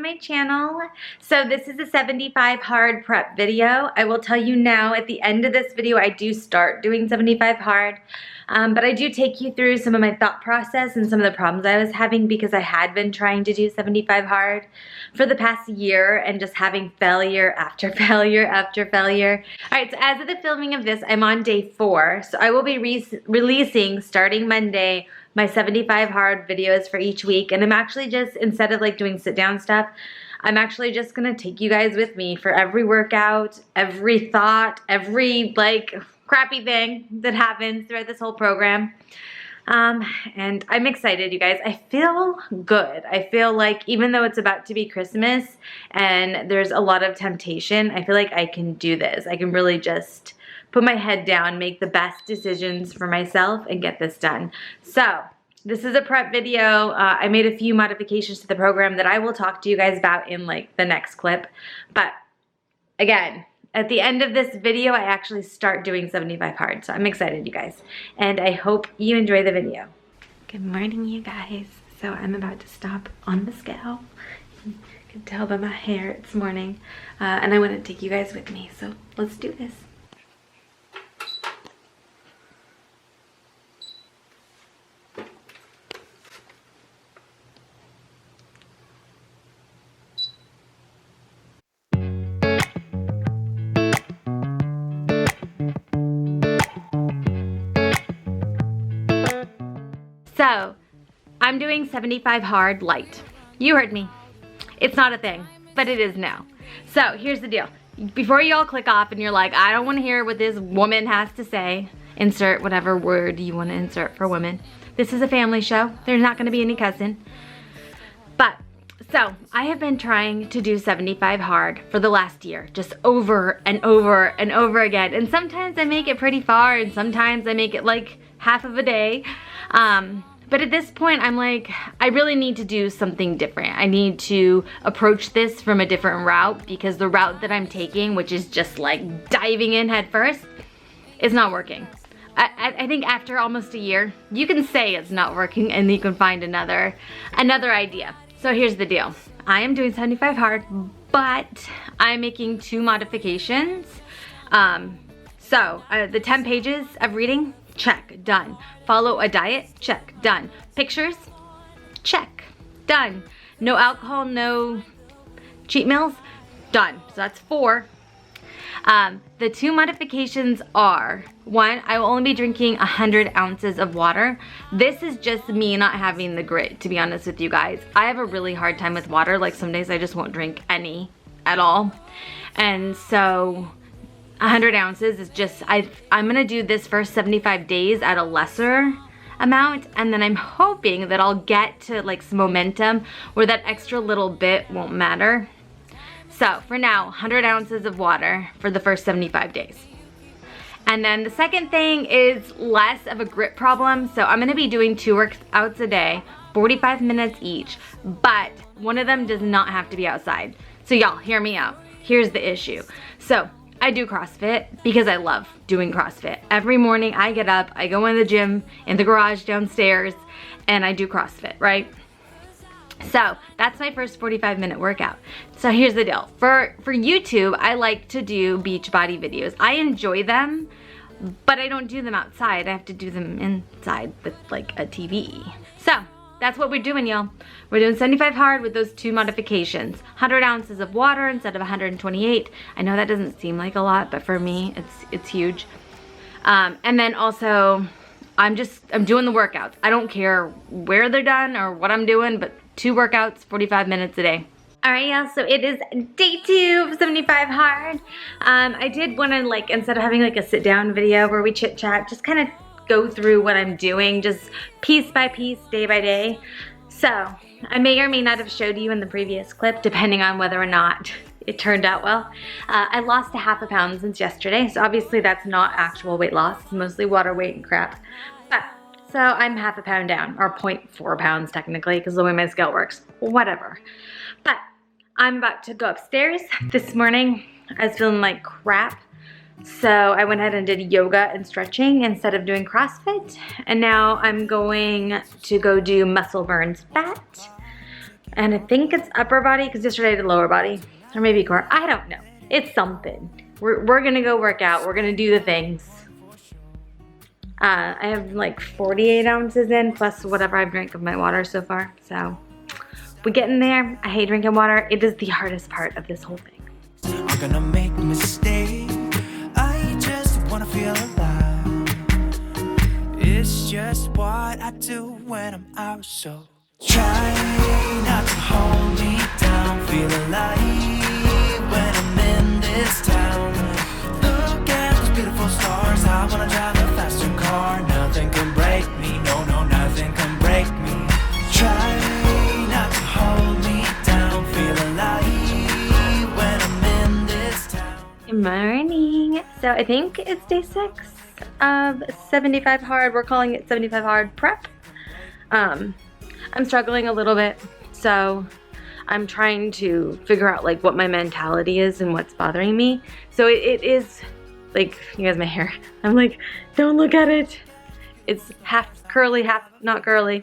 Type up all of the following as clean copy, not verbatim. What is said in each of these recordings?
my channel. So this is a 75 hard prep video. I will tell you now at the end of this video I do start doing 75 hard, but I do take you through some of my thought process and some of the problems I was having because I had been trying to do 75 hard for the past year and just having failure after failure after failure. All right, so as of the filming of this, I'm on day 4. So I will be releasing starting Monday my 75 hard videos for each week. And I'm actually just, instead of like doing sit down stuff, I'm actually just gonna take you guys with me for every workout, every thought, every like crappy thing that happens throughout this whole program. And I'm excited, you guys. I feel good. I feel like even though it's about to be Christmas and there's a lot of temptation, I feel like I can do this. I can really just put my head down, make the best decisions for myself, and get this done. So this is a prep video. I made a few modifications to the program that I will talk to you guys about in like the next clip. But again, at the end of this video, I actually start doing 75 hard. So I'm excited, you guys. And I hope you enjoy the video. Good morning, you guys. So I'm about to stop on the scale. You can tell by my hair it's morning. And I want to take you guys with me. So let's do this. So, I'm doing 75 hard light. You heard me. It's not a thing, but it is now. So, here's the deal. Before you all click off and you're like, I don't want to hear what this woman has to say, insert whatever word you want to insert for women. This is a family show. There's not going to be any cussing. But, so, I have been trying to do 75 hard for the last year, just over and over and over again. And sometimes I make it pretty far, and sometimes I make it like half of a day. But at this point, I'm like, I really need to do something different. I need to approach this from a different route because the route that I'm taking, which is just like diving in head first, is not working. I think after almost a year, you can say it's not working and you can find another idea. So here's the deal. I am doing 75 hard, but I'm making 2 modifications. The 10 pages of reading, check, done. Follow a diet, check, done. Pictures, check, done. No alcohol, no cheat meals, done. So that's 4. The 2 modifications are, 1, I will only be drinking 100 ounces of water. This is just me not having the grit, to be honest with you guys. I have a really hard time with water. Like some days I just won't drink any at all. And so 100 ounces is just, I'm gonna do this first 75 days at a lesser amount, and then I'm hoping that I'll get to like some momentum where that extra little bit won't matter. So for now, 100 ounces of water for the first 75 days. And then the second thing is less of a grit problem. So I'm gonna be doing 2 workouts a day, 45 minutes each, but one of them does not have to be outside. So y'all, hear me out. Here's the issue. So I do CrossFit because I love doing CrossFit. Every morning I get up, I go in the gym, in the garage downstairs, and I do CrossFit, right? So that's my first 45-minute workout. So here's the deal. For YouTube, I like to do beach body videos. I enjoy them, but I don't do them outside. I have to do them inside with like a TV. So that's what we're doing, y'all. We're doing 75 hard with those 2 modifications. 100 ounces of water instead of 128. I know that doesn't seem like a lot, but for me, it's huge. And then also, I'm doing the workouts. I don't care where they're done or what I'm doing, but 2 workouts, 45 minutes a day. All right, y'all, so it is day 2 of 75 hard. I did want to, like, instead of having like a sit down video where we chit chat, just kind of go through what I'm doing, just piece by piece, day by day. So I may or may not have showed you in the previous clip, depending on whether or not it turned out well. I lost a half a pound since yesterday, so obviously that's not actual weight loss. It's mostly water weight and crap. But so I'm half a pound down, or 0.4 pounds technically, because the way my scale works. Whatever. But I'm about to go upstairs. This morning I was feeling like crap. So I went ahead and did yoga and stretching instead of doing CrossFit. And now I'm going to go do muscle burns fat. And I think it's upper body because yesterday I did lower body. Or maybe core. I don't know. It's something. We're gonna go work out. We're gonna do the things. I have like 48 ounces in plus whatever I've drank of my water so far. So we're getting there. I hate drinking water. It is the hardest part of this whole thing. I'm gonna make a mistake. I just wanna feel alive. It's just what I do when I'm out. So try not to hold me down. Feel alive when I'm in this town. Look at those beautiful stars. I wanna drive a faster car. Nothing can break me. No, no, nothing can break me. Try not to hold me down. Feel alive when I'm in this town. Good morning. So I think it's day 6 of 75 hard. We're calling it 75 hard prep. I'm struggling a little bit, so I'm trying to figure out like what my mentality is and what's bothering me. So it is like, you guys, my hair. I'm like, don't look at it. It's half curly, half not curly.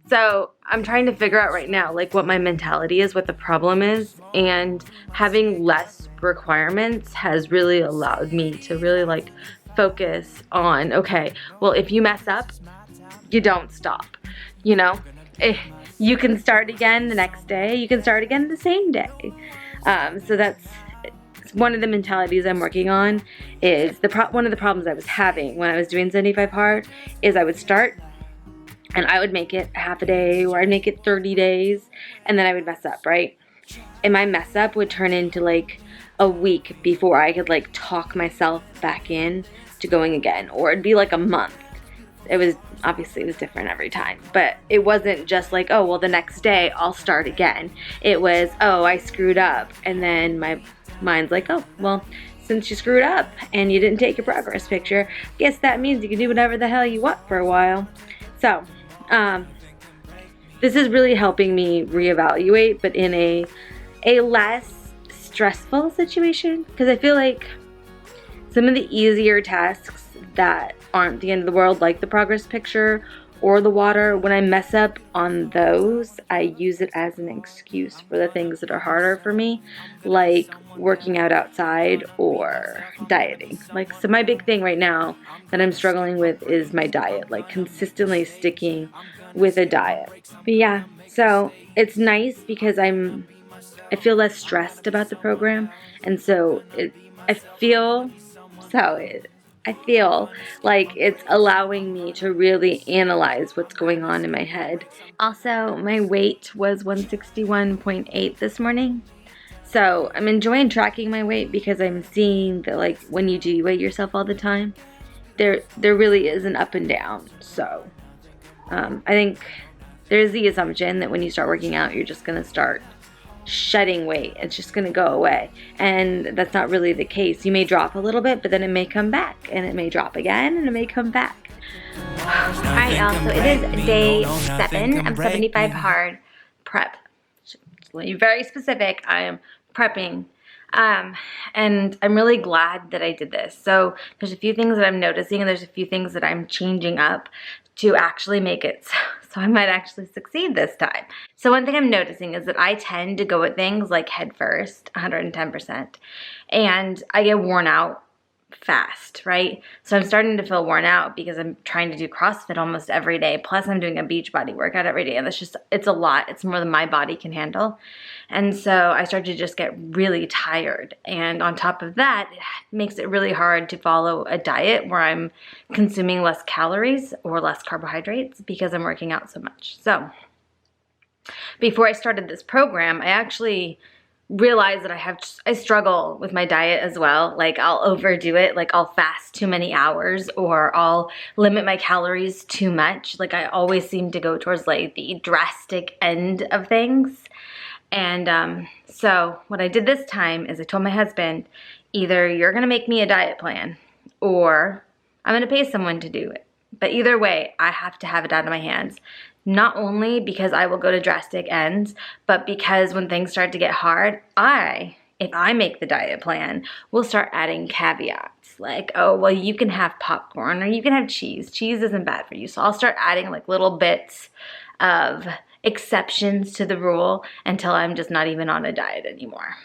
So I'm trying to figure out right now like what my mentality is, what the problem is, and having less requirements has really allowed me to really like focus on, okay, well, if you mess up, you don't stop, you know? You can start again the next day, you can start again the same day. So that's one of the mentalities I'm working on. Is one of the problems I was having when I was doing 75 hard is I would start and I would make it half a day, or I'd make it 30 days, and then I would mess up, right? And my mess up would turn into like a week before I could like talk myself back in to going again, or it'd be like a month. It was different every time, but it wasn't just like, oh, well, the next day I'll start again. It was, oh, I screwed up, and then my mind's like, oh, well, since you screwed up and you didn't take your progress picture, guess that means you can do whatever the hell you want for a while. So this is really helping me reevaluate, but in a less stressful situation, because I feel like some of the easier tasks that aren't the end of the world, like the progress picture or the water, when I mess up on those, I use it as an excuse for the things that are harder for me, like working out outside or dieting. Like, so my big thing right now that I'm struggling with is my diet, like consistently sticking with a diet. But yeah, so it's nice because I feel less stressed about the program, and so I feel like it's allowing me to really analyze what's going on in my head. Also, my weight was 161.8 this morning. So I'm enjoying tracking my weight because I'm seeing that like when you do weigh yourself all the time, there really is an up and down. So I think there's the assumption that when you start working out, you're just going to start shedding weight. It's just going to go away, and that's not really the case. You may drop a little bit, but then it may come back, and it may drop again, and it may come back. Alright, y'all, so it is day 7 of 75 hard prep. To be very specific, I am prepping, and I'm really glad that I did this. So there's a few things that I'm noticing, and there's a few things that I'm changing up to actually make it so I might actually succeed this time. So one thing I'm noticing is that I tend to go at things like head first, 110%, and I get worn out fast, right? So I'm starting to feel worn out because I'm trying to do CrossFit almost every day, plus I'm doing a beach body workout every day, and it's a lot. It's more than my body can handle. And so I start to just get really tired, and on top of that, it makes it really hard to follow a diet where I'm consuming less calories or less carbohydrates because I'm working out so much. So before I started this program, I actually realize that I struggle with my diet as well. Like, I'll overdo it, like I'll fast too many hours, or I'll limit my calories too much. Like, I always seem to go towards like the drastic end of things. And so what I did this time is I told my husband, either you're gonna make me a diet plan or I'm gonna pay someone to do it. But either way, I have to have it out of my hands. Not only because I will go to drastic ends, but because when things start to get hard, if I make the diet plan, we'll start adding caveats. Like, oh, well, you can have popcorn or you can have cheese. Cheese isn't bad for you. So I'll start adding like little bits of exceptions to the rule until I'm just not even on a diet anymore.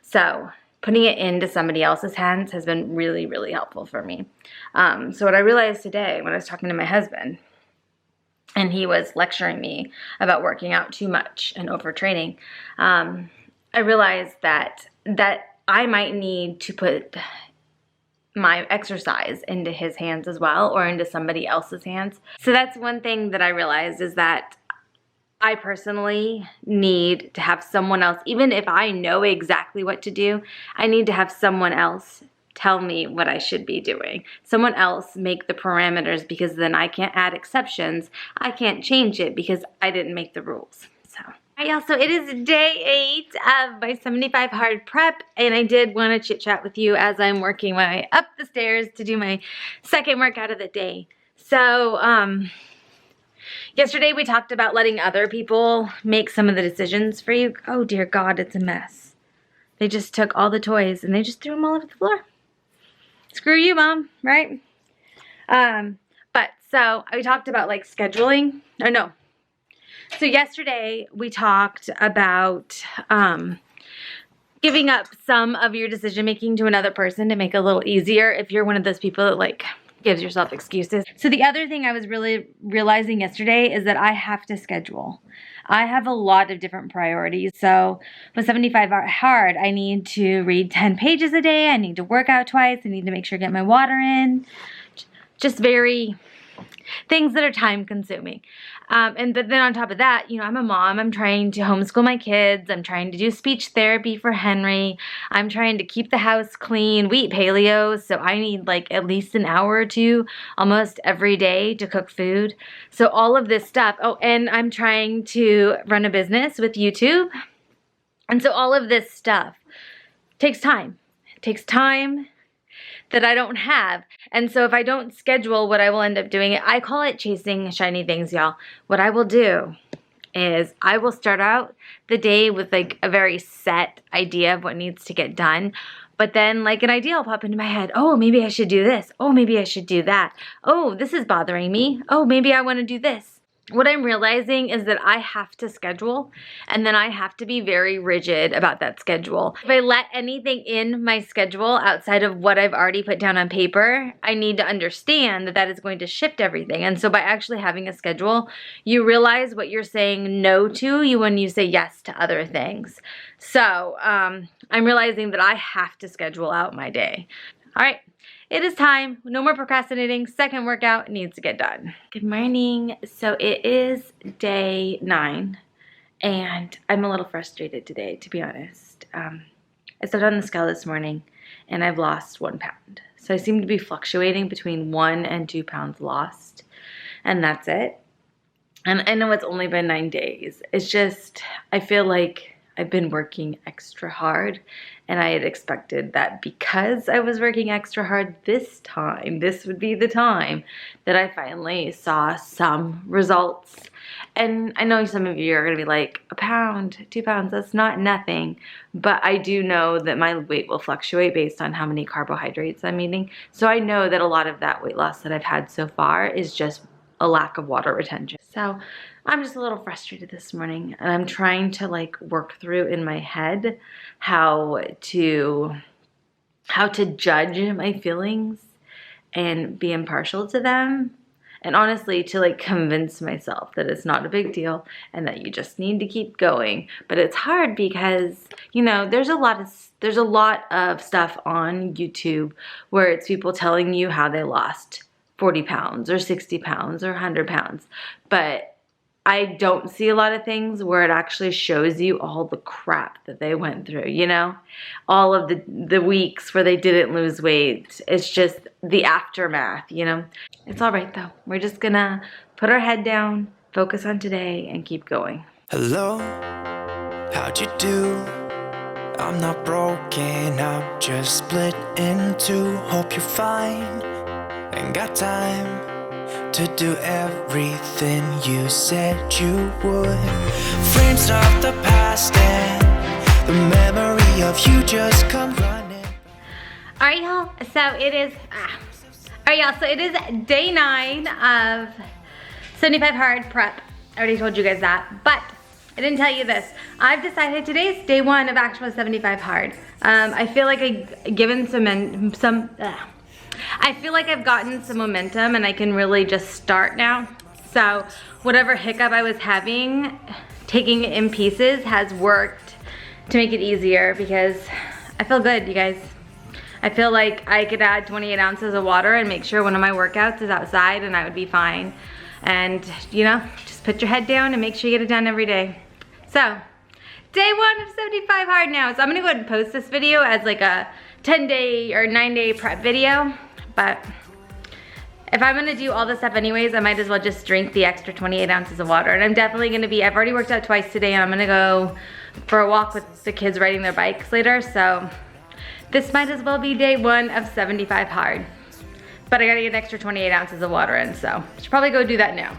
So putting it into somebody else's hands has been really, really helpful for me. So what I realized today when I was talking to my husband, and he was lecturing me about working out too much and overtraining, I realized that I might need to put my exercise into his hands as well, or into somebody else's hands. So that's one thing that I realized, is that I personally need to have someone else, even if I know exactly what to do, I need to have someone else tell me what I should be doing. Someone else make the parameters, because then I can't add exceptions. I can't change it because I didn't make the rules. So, all right, y'all, so it is day 8 of my 75 hard prep, and I did want to chit chat with you as I'm working my way up the stairs to do my second workout of the day. So, yesterday we talked about letting other people make some of the decisions for you. Oh dear God, it's a mess. They just took all the toys and they just threw them all over the floor. Screw you, Mom, right? But so we talked about like scheduling, or no. So yesterday we talked about giving up some of your decision making to another person to make it a little easier if you're one of those people that like gives yourself excuses. So the other thing I was really realizing yesterday is that I have to schedule. I have a lot of different priorities. So with 75 hard, I need to read 10 pages a day. I need to work out twice. I need to make sure I get my water in. Just very things that are time consuming. And then on top of that, you know, I'm a mom. I'm trying to homeschool my kids. I'm trying to do speech therapy for Henry. I'm trying to keep the house clean. We eat paleo, so I need like at least an hour or two almost every day to cook food. So all of this stuff. Oh, and I'm trying to run a business with YouTube. And so all of this stuff takes time. It takes time that I don't have. And so if I don't schedule, what I will end up doing, I call it chasing shiny things, y'all. What I will do is I will start out the day with like a very set idea of what needs to get done. But then like an idea will pop into my head. Oh, maybe I should do this. Oh, maybe I should do that. Oh, this is bothering me. Oh, maybe I want to do this. What I'm realizing is that I have to schedule, and then I have to be very rigid about that schedule. If I let anything in my schedule outside of what I've already put down on paper, I need to understand that that is going to shift everything. And so by actually having a schedule, you realize what you're saying no to when you say yes to other things. So I'm realizing that I have to schedule out my day. All right. It is time. No more procrastinating. Second workout needs to get done. Good morning. So it is day 9, and I'm a little frustrated today, to be honest. I stepped on the scale this morning, and I've lost 1 pound. So I seem to be fluctuating between 1 and 2 pounds lost, and that's it. And I know it's only been 9 days. It's just, I feel like I've been working extra hard, and I had expected that because I was working extra hard this time, this would be the time that I finally saw some results. And I know some of you are going to be like, 1 pound, 2 pounds, that's not nothing. But I do know that my weight will fluctuate based on how many carbohydrates I'm eating. So I know that a lot of that weight loss that I've had so far is just a lack of water retention. So I'm just a little frustrated this morning, and I'm trying to like work through in my head how to judge my feelings and be impartial to them, and honestly to like convince myself that it's not a big deal and that you just need to keep going. But it's hard because, you know, there's a lot of stuff on YouTube where it's people telling you how they lost 40 pounds or 60 pounds or 100 pounds. But I don't see a lot of things where it actually shows you all the crap that they went through, you know? All of the weeks where they didn't lose weight. It's just the aftermath, you know? It's all right, though. We're just gonna put our head down, focus on today, and keep going. Hello, how'd you do? I'm not broken, I'm just split in two. Hope you're fine, ain't got time to do everything you said you would. Frames of the past and the memory of you just come running. All right, y'all. So it is. All right, y'all. So it is day 9 of 75 hard prep, I already told you guys that, but I didn't tell you this. I've decided today's day 1 of actual 75 hard. I feel like I've gotten some momentum and I can really just start now. So whatever hiccup I was having, taking it in pieces has worked to make it easier because I feel good, you guys. I feel like I could add 28 ounces of water and make sure one of my workouts is outside and I would be fine. And you know, just put your head down and make sure you get it done every day. So, day 1 of 75 hard now. So I'm gonna go ahead and post this video as like a 10-day or 9-day prep video. But if I'm gonna do all this stuff anyways, I might as well just drink the extra 28 ounces of water. And I'm definitely gonna be, I've already worked out twice today and I'm gonna go for a walk with the kids riding their bikes later. So this might as well be day 1 of 75 hard. But I gotta get an extra 28 ounces of water in, so I should probably go do that now.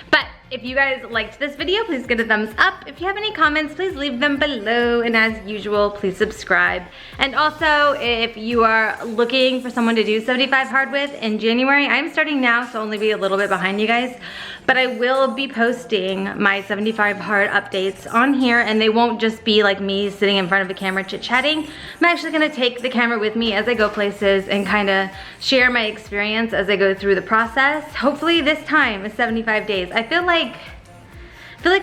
But if you guys liked this video, please give it a thumbs up. If you have any comments, please leave them below. And as usual, please subscribe. And also, if you are looking for someone to do 75 hard with in January, I'm starting now, so I'll only be a little bit behind you guys. But I will be posting my 75 hard updates on here, and they won't just be like me sitting in front of a camera chit-chatting. I'm actually gonna take the camera with me as I go places and kind of share my experience as I go through the process. Hopefully this time is 75 days. I feel like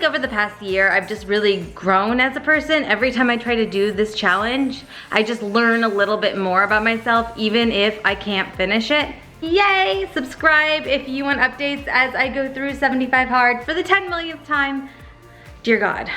over the past year, I've just really grown as a person. Every time I try to do this challenge, I just learn a little bit more about myself, even if I can't finish it. Yay! Subscribe if you want updates as I go through 75 hard for the 10 millionth time. Dear God.